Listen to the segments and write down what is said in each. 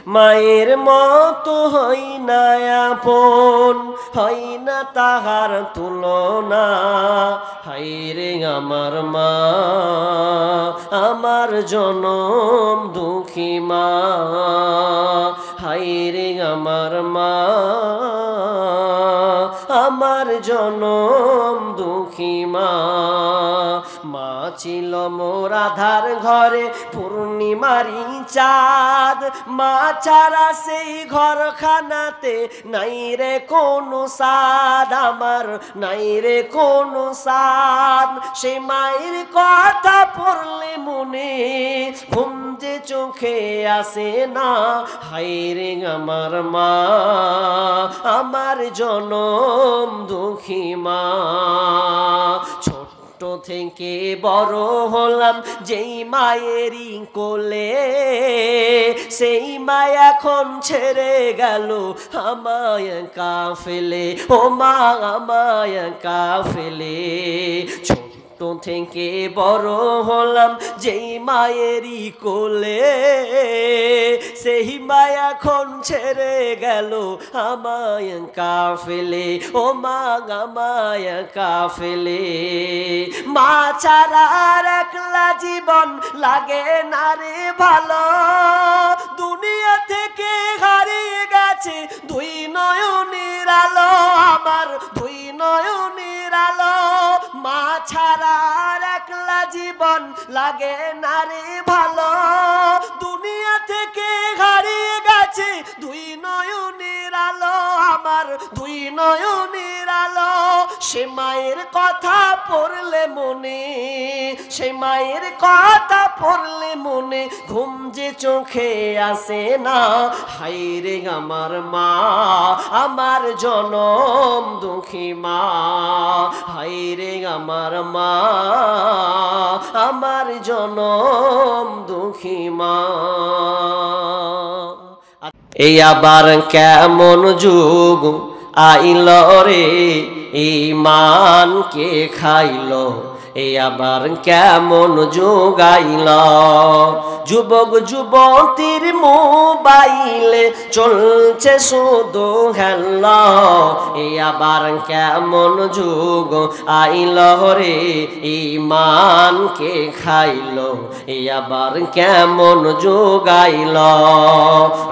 মায়ের মতো হই না আপন, হই না তাহার তুলনা। হায়রে আমার মা, আমার জনম দুঃখী মা। হায়রে আমার মা, আমার জনম দুঃখী মা। মা ছিল মোর আধার ঘরে পূর্ণিমারি চাঁদ। মা ছাড়া সেই ঘরখানাতে নাই রে কোনো সাদ, আমার নাই রে কোনো সাদ। সে মায়ের কথা পড়লে মনে ঘুম যে চোখে আসে না। হায়রে আমার মা, আমার জনম দুঃখী মা। ছোট থেকে বড় হলাম যেই মায়েরই কোলে, সেই মা এখন ছেড়ে গেল আমায় একা ফেলে। ও মা আমায় একা ফেলে। ছোট থেকে বড় হলাম যেই মায়েরই কোলে, সেই মা এখন ছেড়ে গেল আমায় একা ফেলে। ও মা আমায় একা ফেলে। মা ছাড়া আর একলা জীবন লাগে না রে ভালো। দুনিয়া থেকে হারিয়ে গেছে দুই নয়নের আলো, আমার দুই নয়নের আলো। মা ছাড়া আর একলা জীবন লাগে না রে ভালো। দুনিয়া থেকে হারিয়ে গেছে দুই নয়নের আলো, আমার দুই নয়নের আলো। সে মায়ের কথা পড়লে মনে, সে মায়ের কথা পড়লে মনে ঘুম যে চোখে আসে না। হায়রে আমার মা, আমার জনম দুঃখী মা। হায়রে আমার মা, আমার জনম দুঃখী মা। এই আবার কেমন যুগ আইল রে, ঈমানকে খাইল। এই আবার কেমন যুগ আইল। যুবক যুবতীর মোবাইলে চলছে শুধু হেলা। এই আবার কেমন যুগ আইল রে, ঈমানকে খাইল। এই আবার কেমন যুগ আইল।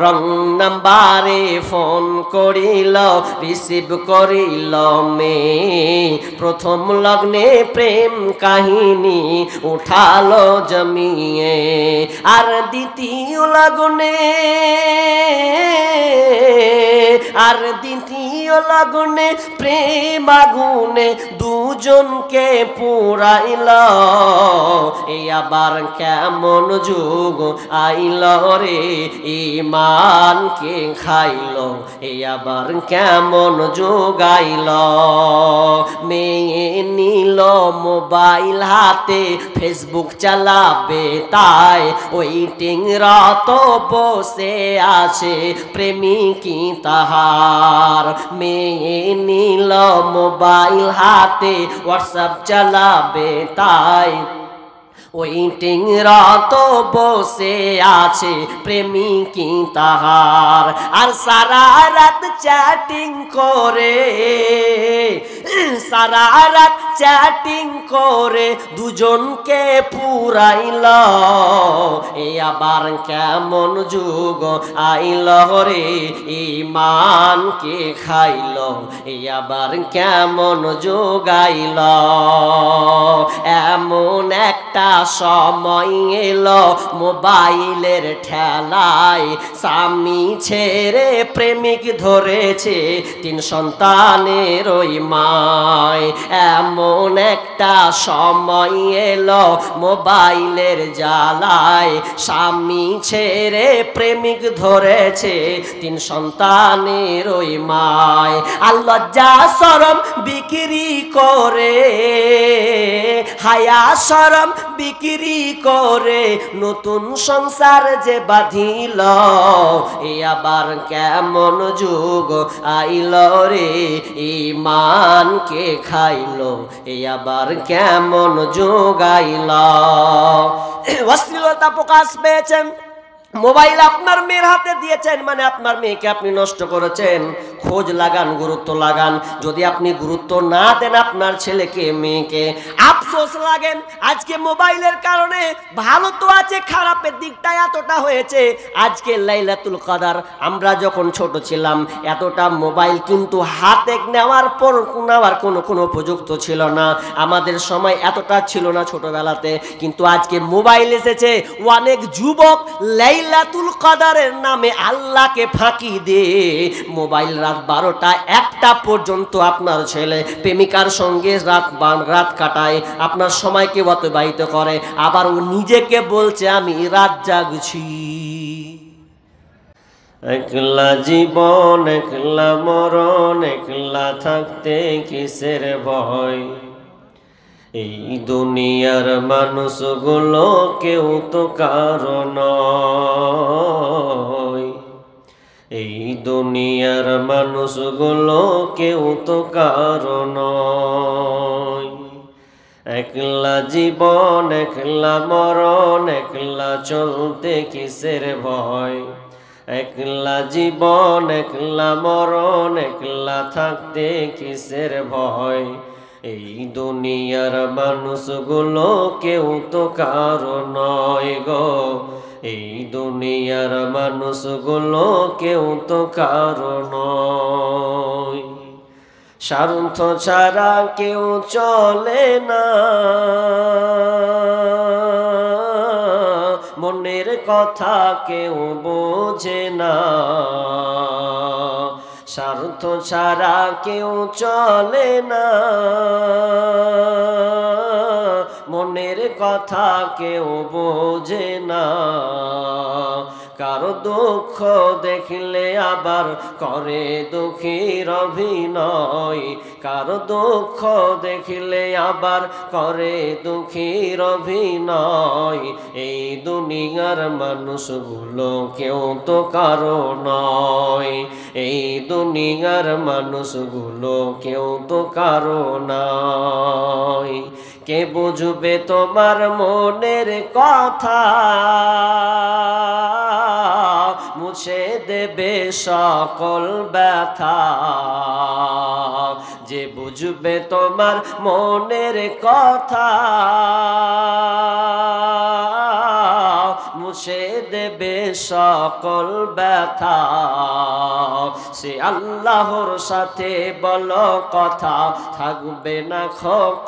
রং নাম্বারে ফোন করিল, রিসিভ করিল মেয়ে। প্রথম লগ্নে প্রেম কাহিনী উঠালো জমিয়ে। আর দ্বিতীয় লগনে, আর দ্বিতীয় লগনে প্রেম আগুনে দুজনকে পুরাইল। এই আবার কেমন যুগ আইল রে, ঈমানকে খাইল। এই আবার কেমন যুগ আইল। মেয়ে নিল মোবাইল হাতে, ফেসবুক চালাবে তাই ওয়েটিং রত বসে আছে প্রেমিকী তাহার। মেয়ে নিল মোবাইল হাতে, হোয়াটসঅ্যাপ চালাবে তাই ওয়েটিং রত বসে আছে প্রেমিকী তাহার। আর সারা রাত চ্যাটিং করে, সারা রাত চ্যাটিং করে দুজনকে পুরাইল। এ আবার কেমন যুগ আইল রে, ঈমানকে খাইল। এ আবার কেমন যুগ আইল। এমন একটা সময় এলো মোবাইলের ঠেলায়, স্বামী ছেড়ে প্রেমিক ধরেছে তিন সন্তানের ওই মায়। এমন একটা সময় এলো মোবাইলের জ্বালায়, স্বামী ছেড়ে প্রেমিক ধরেছে তিন সন্তানের ওই মায়। আর লজ্জা শরম বিক্রি করে, হায়া শরম বিক্রি করে নতুন সংসার যে বাঁধিল। এ আবার কেমন যুগ আইল রে, ঈমানকে খাইল। এ আবার কেমন যুগ আইল। অশ্লীলতা প্রকাশ পেয়েছেন মোবাইল আপনার মেয়ের হাতে দিয়েছেন মানে আপনার মেয়েকে আপনি নষ্ট করেছেন। খোঁজ লাগান, গুরুত্ব লাগান। যদি আপনি গুরুত্ব না দেন আপনার ছেলেকে মেয়েকে, আফসোস লাগেন। আজকে মোবাইলের কারণে ভালো তো আছে, খারাপের দিকটা এতটা হয়েছে। আজকে লাইলাতুল কদর, আমরা যখন ছোট ছিলাম এতটা মোবাইল কিন্তু হাতে নেওয়ার পর কোনো উপযুক্ত ছিল না। আমাদের সময় এতটা ছিল না ছোটবেলাতে, কিন্তু আজকে মোবাইল এসেছে। অনেক যুবক লাইলাতুল কদরের নামে আল্লাহকে ফাঁকি দিয়ে মোবাইল রাত 12টা 1টা পর্যন্ত আপনার ছেলে প্রেমিকার সঙ্গে রাত কাটায়, আপনার সময়কে অতিবাহিত করে। আবার ও নিজেকে বলছে আমি রাত জাগছি। একলা জীবন একলা মরণ, একলা থাকতে কিসের ভয়। এই দুনিয়ার মানুষগুলো কেউ তো কারো নয়। এই দুনিয়ার মানুষগুলো কেউ তো কারো নয়। একলা জীবন একলা মরণ, একলা চলতে কিসের ভয়। একলা জীবন একলা মরণ, একলা থাকতে কিসের ভয়। এই দুনিয়ার মানুষগুলো কেউ তো কারো নয় গো। এই দুনিয়ার মানুষগুলো কেউ তো কারো নয়। স্বার্থ ছাড়া কেউ চলে না, মনের কথা কেউ বোঝে না। স্বার্থ ছাড়া কেউ চলে না, মনের কথা কেউ বোঝে না। কারো দুঃখ দেখলে আবার করে দুঃখীর অভিনয়। কারো দুঃখ দেখলে আবার করে দুঃখীর অভিনয়। এই দুনিয়ার মানুষগুলো কেউ তো কারো নয়। এই দুনিয়ার মানুষগুলো কেউ তো কারো নয়। কে বুঝবে তোমার মনের কথা, মুছে দেবে সকল ব্যথা। যে বুঝবে তোমার মনের কথা, মুছে দেবে সকল ব্যথা। সে আল্লাহর সাথে বলো কথা, থাকবে না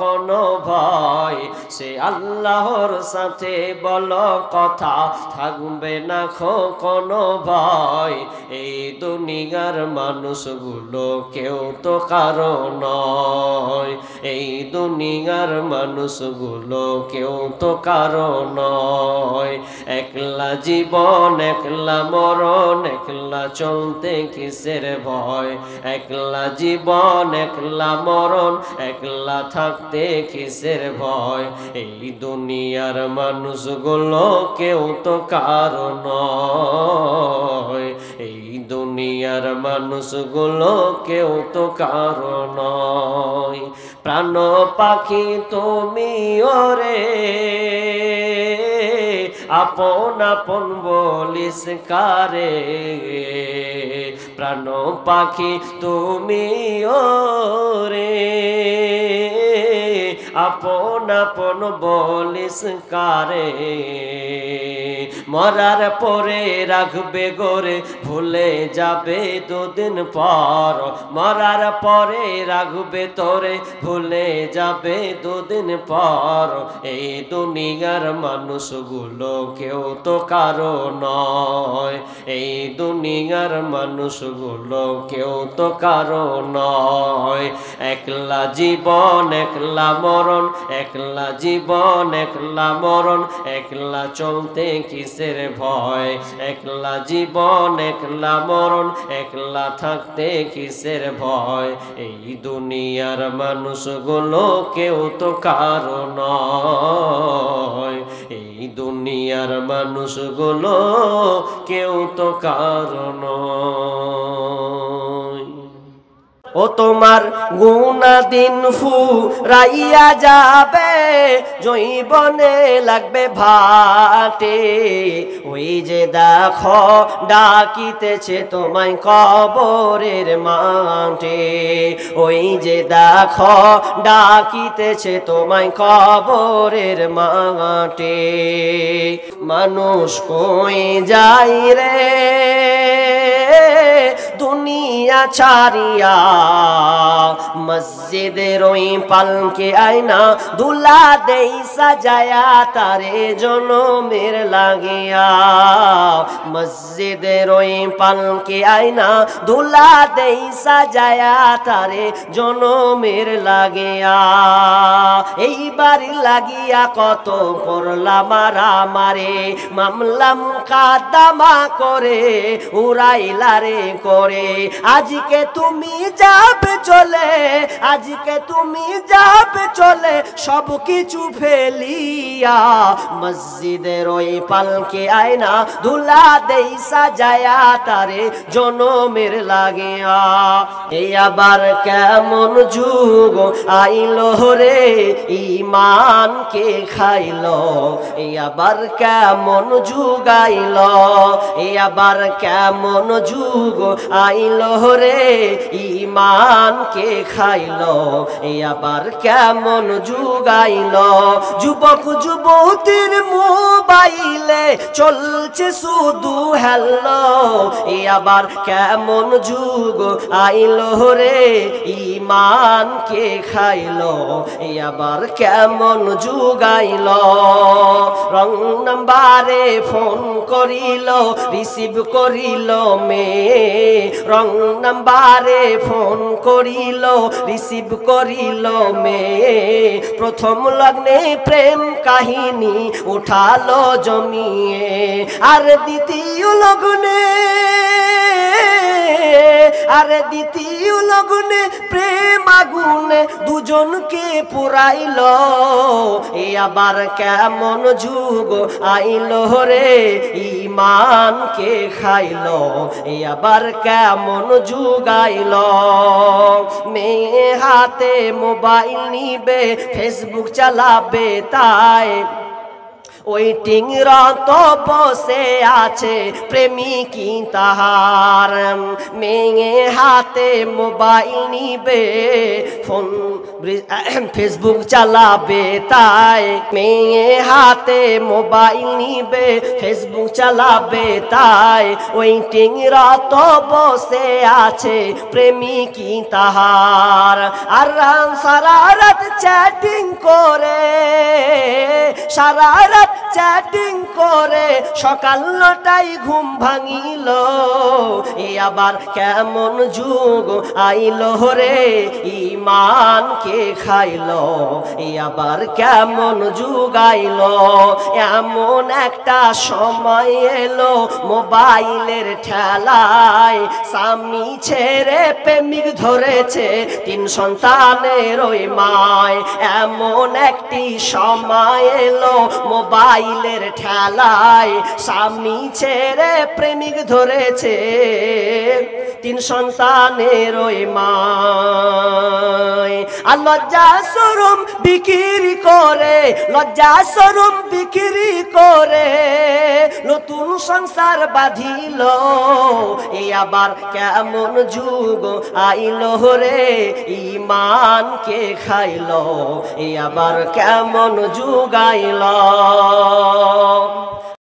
কোনো ভয়। সে আল্লাহর সাথে বলো কথা, থাকবে না কোনো ভয়। এই দুনিয়ার মানুষগুলো কেউ তো কারো নয়। এই দুনিয়ার মানুষগুলো কেউ তো কারো নয়। একলা জীবন একলা মরণ, একলা চলতে কিসের ভয়। একলা জীবন একলা মরণ, একলা থাকতে কিসের ভয়। এই দুনিয়ার মানুষগুলো কেউ তো কারো নয়। এই দুনিয়ার মানুষগুলো কেউ তো কারো নয়। প্রাণ পাখি তুমি ওরে, আপন আপন বলিস কারে। প্রাণ পাখি তুমি ওরে, আপন আপন বলিস কারে। মরার পরে রাখবে গোরে, ভুলে যাবে দুদিন পর। মরার পরে রাখবে তোরে, ভুলে যাবে দুদিন পর। এই দুনিয়ার মানুষগুলো কেউ তো কারো নয়। এই দুনিয়ার মানুষগুলো কেউ তো কারো নয়। একলা জীবন একলা মরণ, একলা জীবন একলা মরণ, একলা চলতে কিসের ভয়। একলা জীবন একলা মরণ, একলা থাকতে কিসের ভয়। এই দুনিয়ার মানুষগুলো কেউ তো কারো নয়। এই দুনিয়ার মানুষগুলো কেউ তো কারো নয়। ও তোমার গুনা দিন ফুরাইয়া যাবে, জৈবনে লাগবে ভাটে। ওই যে দেখো ডাকিতেছে তোমায় কবরের মাঠে, ওই যে দেখো ডাকিতেছে তোমায় কবরের মাঠে। মানুষ কই যাই রে দুনিয়া ছাড়িয়া, মসজিদের ওই পালকে আয়না দুলা দেই সাজায়া তারে জনমের লাগিয়া। মসজিদের ওই পালকে আয়না দুলা দেই সাজায়া তারে জনমের লাগিয়া। এইবার লাগিয়া কত করলা মারামারে, মামলা মুকাদ্দমা করে উড়াইলা রে করে। আজকে তুমি যাবে চলে, আজকে তুমি যাবে চলে সব কিছু ফেলিয়া। মসজিদের ওই পালকে আয়না ধুলা দেই সাজায়া তারে জনমের লাগিয়া। এই আবার কেমন যুগ আইলো রে ঈমানকে খাইলো, এই আবার কেমন যুগ আইলো, এই আবার কেমন যুগ আইলো রে ঈমানকে খাইলো, এই আবার কেমন যুগ আইলো। যুবক যুবতীর মোবাইলে চলছে শুধু হ্যালো, এই আবার কেমন যুগ আইলো রে ঈমানকে খাইলো, এই আবার কেমন যুগ আইলো। রং নাম্বারে ফোন করিল রিসিভ করিল মেয়ে, রং নাম্বারে ফোন করিল রিসিভ করিল মেয়ে। প্রথম লগ্নে প্রেম কাহিনী উঠালো জমিয়ে, আর দ্বিতীয় লগ্নে, আর দ্বিতীয় লগ্নে প্রেম আগুনে দুজনকে পুরাইল। এ আবার কেমন যুগ আইলো রে ঈমানকে খাইলো, এ আবার কেমন যুগ আইলো। মেয়ে হাতে মোবাইল নিবে ফেসবুক চালাবে তাই, ওয়েটিং রত বসে আছে প্রেমিকি তাহার। মেয়ে হাতে মোবাইল নিবে ফোন ফেসবুক চালাবে তাই, মেয়ে হাতে মোবাইল নিবে ফেসবুক চালাবে তাই, ওয়েটিং রত বসে আছে প্রেমিকি তাহার। আর সারা রাত চ্যাটিং করে, সারা রাত চ্যাটিং করে সকাল 9টায় ঘুম ভাঙিল। এ আবার কেমন যুগ আইলো রে ঈমানকে খাইলো, এ আবার কেমন যুগ আইলো। এমন একটা সময় এলো মোবাইলের ঠেলায়, স্বামী ছেড়ে প্রেমিক ধরেছে 3 সন্তানের ওই মায়। এমন একটি সময় এলো মোবাইলের ঠেলায়, স্বামী ছেড়ে প্রেমিক ধরেছে 3 সন্তানের ওই মায়। আর লজ্জা শরম বিক্রি করে, লজ্জা শরম বিক্রি করে নতুন সংসার বাঁধিল। এ আবার কেমন যুগ আইলো রে ঈমানকে খাইলো, এ আবার কেমন যুগ আইলো।